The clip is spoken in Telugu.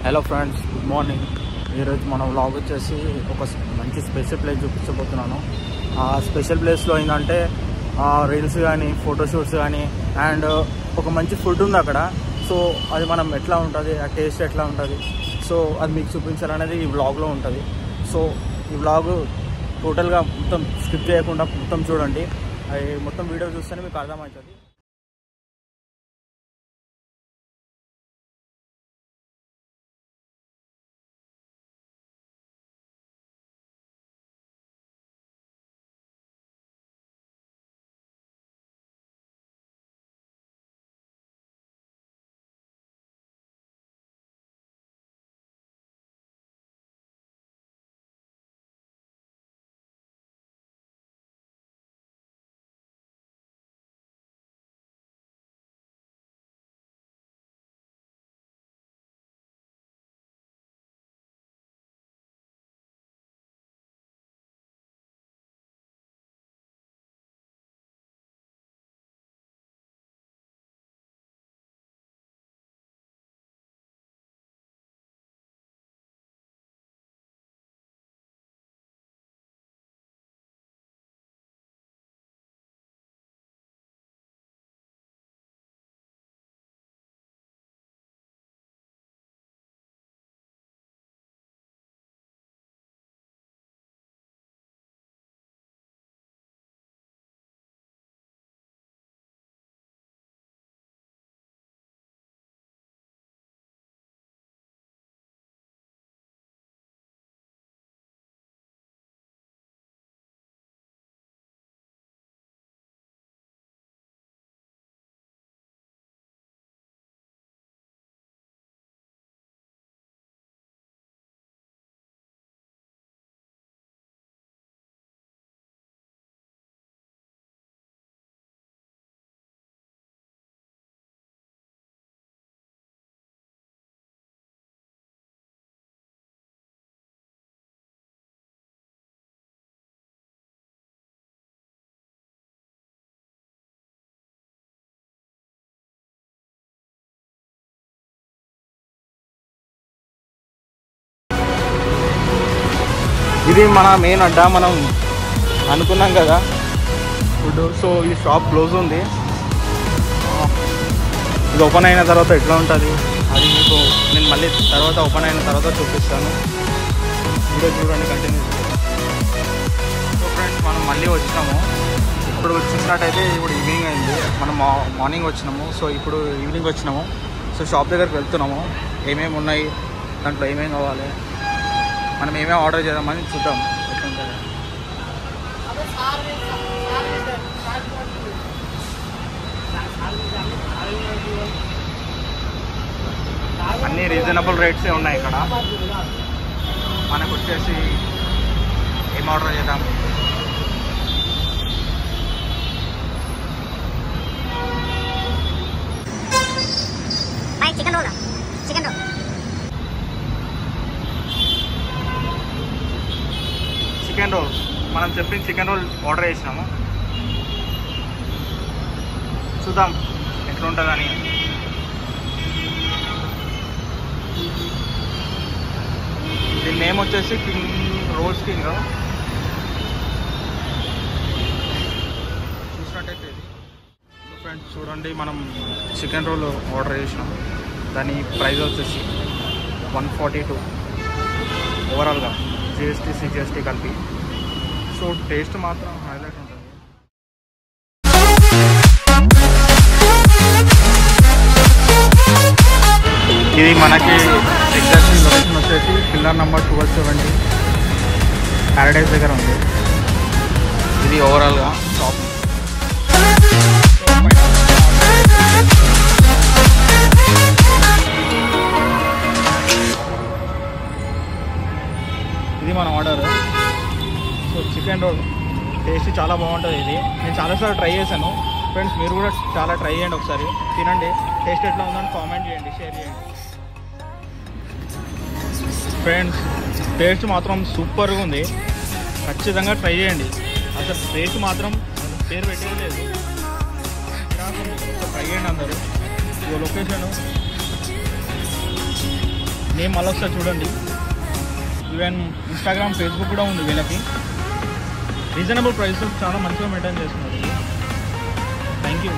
Hello friends, good morning. ఈరోజు మన వ్లాగ్ వచ్చేసి ఒక మంచి స్పెషల్ ప్లేస్ చూపించబోతున్నాను. ఆ స్పెషల్ ప్లేస్లో ఏంటంటే రీల్స్ కానీ ఫోటోషూట్స్ కానీ అండ్ ఒక మంచి ఫుడ్ ఉంది అక్కడ. సో అది మనం ఎట్లా ఉంటుంది, ఆ టేస్ట్ ఎట్లా ఉంటుంది, సో అది మీకు చూపించాలనేది ఈ వ్లాగ్లో ఉంటుంది. సో ఈ వ్లాగ్ టోటల్గా మొత్తం స్కిప్ చేయకుండా మొత్తం చూడండి. అది మొత్తం వీడియో చూస్తేనే మీకు అర్థమవుతుంది. ఇది మన మెయిన్ అడ్డా. మనం అనుకున్నాం కదా ఫుడ్. సో ఈ షాప్ క్లోజ్ ఉంది. ఇది ఓపెన్ అయిన తర్వాత ఎట్లా ఉంటుంది అది మీకు నేను మళ్ళీ తర్వాత ఓపెన్ అయిన తర్వాత చూపిస్తాను. వీడియో చూడండి, కంటిన్యూ. సో ఫ్రెండ్స్, మనం మళ్ళీ వచ్చినాము. ఇప్పుడు చూసినట్టయితే ఇప్పుడు ఈవినింగ్ అయింది. మనం మార్నింగ్ వచ్చినాము. సో ఇప్పుడు ఈవినింగ్ వచ్చినాము. సో షాప్ దగ్గరికి వెళ్తున్నాము. ఏమేమి ఉన్నాయి, దాంట్లో ఏమేమి కావాలి, మనం ఏమేమి ఆర్డర్ చేద్దామని చూద్దాం. అన్నీ రీజనబుల్ రేట్సే ఉన్నాయి ఇక్కడ. మనకు వచ్చేసి ఏం ఆర్డర్ చేద్దాం? Chicken roll. మనం చెప్పిన చికెన్ రోల్ ఆర్డర్ చేసినాము. చూద్దాం ఎట్లుంటుందని. దీని నేమ్ వచ్చేసి రోల్స్ కింగ్. చూసినట్టయితే ఫ్రెండ్స్ చూడండి, మనం చికెన్ రోల్ ఆర్డర్ చేసినాం. దాని ప్రైస్ వచ్చేసి 142 ఓవరాల్గా, జిఎస్టీ సిజిఎస్టీ కలిపి. సో టేస్ట్ మాత్రం హైలైట్ ఉంటుంది. ఇది మనకి ఎగ్జాక్ట్లీ లొకేషన్ వచ్చేసి పిల్లర్ నెంబర్ 1270 ప్యారడైజ్ దగ్గర ఉంది. ఇది ఓవరాల్గా షాప్. ఇది మన order. So chicken roll taste చాలా బాగుంటుంది. ఇది నేను చాలాసార్లు ట్రై చేశాను. ఫ్రెండ్స్, మీరు కూడా చాలా ట్రై చేయండి, ఒకసారి తినండి. టేస్ట్ ఎట్లా ఉందని కామెంట్ చేయండి, షేర్ చేయండి. ఫ్రెండ్స్, టేస్ట్ మాత్రం సూపర్గా ఉంది. ఖచ్చితంగా ట్రై చేయండి. అసలు టేస్ట్ మాత్రం పేరు పెట్టేది లేదు. ట్రై చేయండి అందరూ. ఈ లొకేషన్ నేమ్ మళ్ళీ ఒకసారి చూడండి. ఈవెన్ ఇన్స్టాగ్రామ్, ఫేస్బుక్ కూడా ఉంది వీళ్ళకి. రీజనబుల్ ప్రైస్ చాలా మంచిగా మెయింటైన్ చేస్తున్నారు. Thank you.